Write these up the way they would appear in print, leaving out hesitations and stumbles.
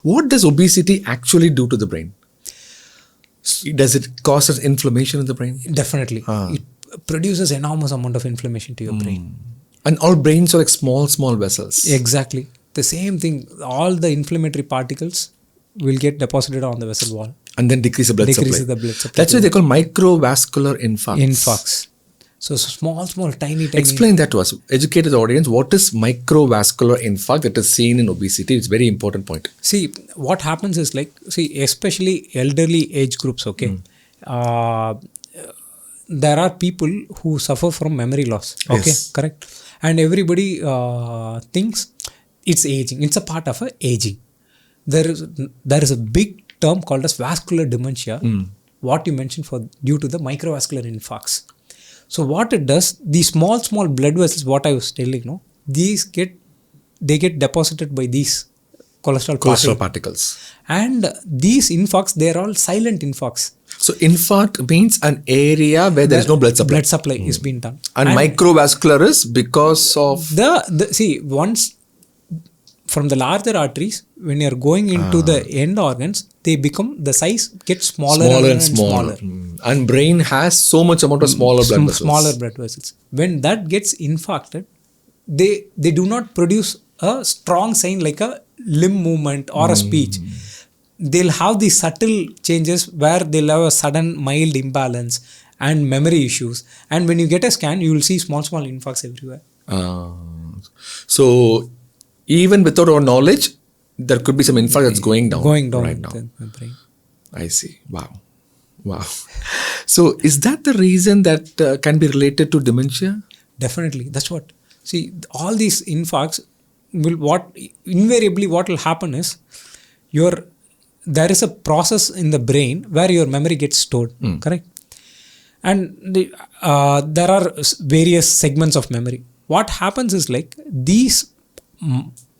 What does obesity actually do to the brain? Does it cause inflammation in the brain? Definitely. It produces enormous amount of inflammation to your brain. And all brains are like small vessels. Exactly. The same thing. All the inflammatory particles will get deposited on the vessel wall. And then decrease the blood supply. The blood supply. That's why they call microvascular infarcts. Infarcts. So small, tiny. Explain that to us. Educate the audience. What is microvascular infarct that is seen in obesity? It's a very important point. See, what happens is especially elderly age groups, okay? There are people who suffer from memory loss. Okay, yes. Correct? And everybody thinks it's aging. It's a part of aging. There is a big term called as vascular dementia. What you mentioned due to the microvascular infarcts. So what it does, these small blood vessels, what I was telling, they get deposited by these cholesterol particles. And these infarcts, they are all silent infarcts. So infarct means an area where there is no blood supply. Blood supply is being done. And microvascular is because of once from the larger arteries, when you are going into the end organs, they become, the size gets smaller and smaller. And brain has so much amount of smaller blood vessels. Smaller blood vessels. When that gets infarcted, they do not produce a strong sign like a limb movement or a speech. They'll have these subtle changes where they'll have a sudden mild imbalance and memory issues. And when you get a scan, you will see small infarcts everywhere. So even without our knowledge, there could be some infarct that's going down right now. The brain. I see. Wow. So is that the reason that can be related to dementia? Definitely. That's what. See, all these infarcts invariably what will happen is there is a process in the brain where your memory gets stored. Correct? And there are various segments of memory. What happens is these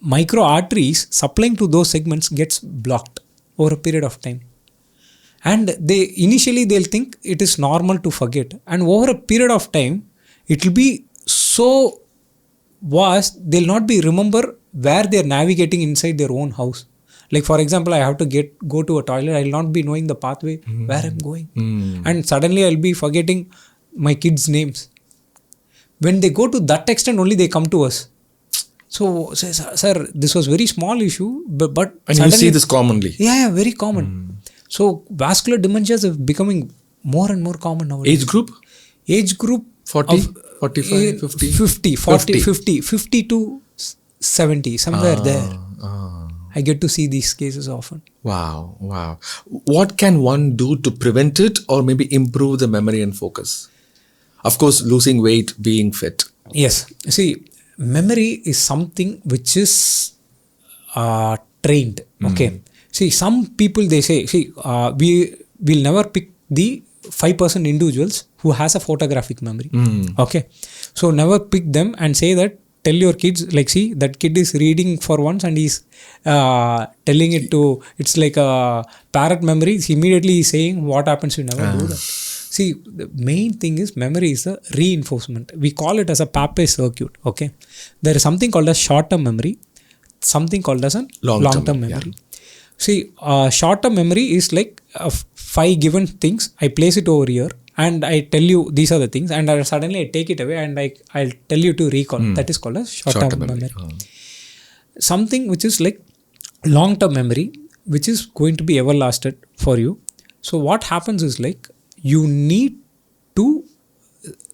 micro arteries supplying to those segments gets blocked over a period of time. And they'll think it is normal to forget. And over a period of time, it will be so vast, they'll not be remember where they're navigating inside their own house. Like for example, I have to go to a toilet, I'll not be knowing the pathway where I'm going. And suddenly I'll be forgetting my kids' names. When they go to that extent, only they come to us. So, sir, this was very small issue, but and you see this commonly. Yeah, very common. So, vascular dementias are becoming more and more common nowadays. Age group 40, 45, 50? 50 to 70, somewhere there. I get to see these cases often. Wow. What can one do to prevent it or maybe improve the memory and focus? Of course, losing weight, being fit. Yes. See, memory is something which is trained. Okay. See, some people, they say, we will never pick the 5% individuals who has a photographic memory. Okay. So never pick them and say that, tell your kids, see, that kid is reading for once and he's telling it to, it's like a parrot memory. Immediately he's saying what happens, you never do that. See, the main thing is memory is the reinforcement. We call it as a Pape circuit. Okay. There is something called as short-term memory, something called as a long-term memory. Yeah. See, short-term memory is like 5 given things. I place it over here and I tell you these are the things, and suddenly I take it away and I'll tell you to recall. That is called as short-term memory. Something which is like long-term memory, which is going to be everlasting for you. So what happens is you need to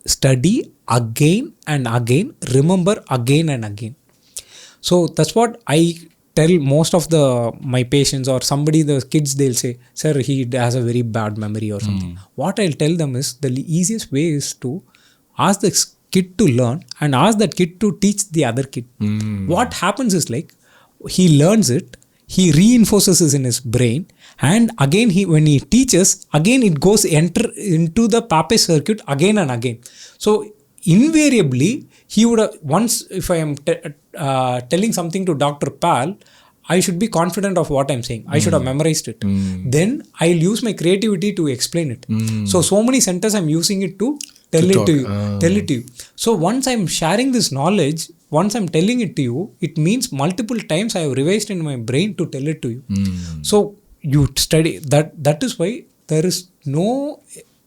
study again and again, remember again and again. So that's what I tell most of my patients or somebody, the kids, they'll say, sir, he has a very bad memory or something. What I'll tell them is the easiest way is to ask the kid to learn and ask that kid to teach the other kid. What happens is he learns it, he reinforces it in his brain, and again when he teaches, again it goes enter into the Pape circuit again and again. So invariably he would have, once if I am telling something to Dr. Pal, I should be confident of what I'm saying. I should have memorized it. Then I'll use my creativity to explain it. So many centers I'm using it to tell it to you. So once I'm sharing this knowledge once I'm telling it to you, it means multiple times I have revised in my brain to tell it to you. So you study that. That is why there is no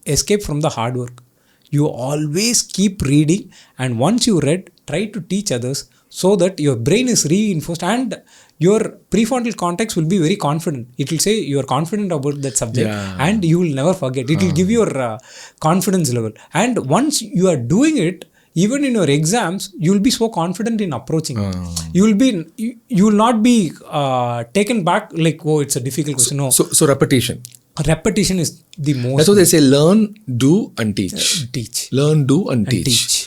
escape from the hard work. You always keep reading, and once you read, try to teach others so that your brain is reinforced and your prefrontal cortex will be very confident. It will say you are confident about that subject, and you will never forget. It will give your confidence level. And once you are doing it, even in your exams, you will be so confident in approaching it. You will not be taken back like, oh, it's a difficult question. No. So repetition. Repetition is the most. That's what they say: learn, do, and teach. Teach. Learn, do, and teach.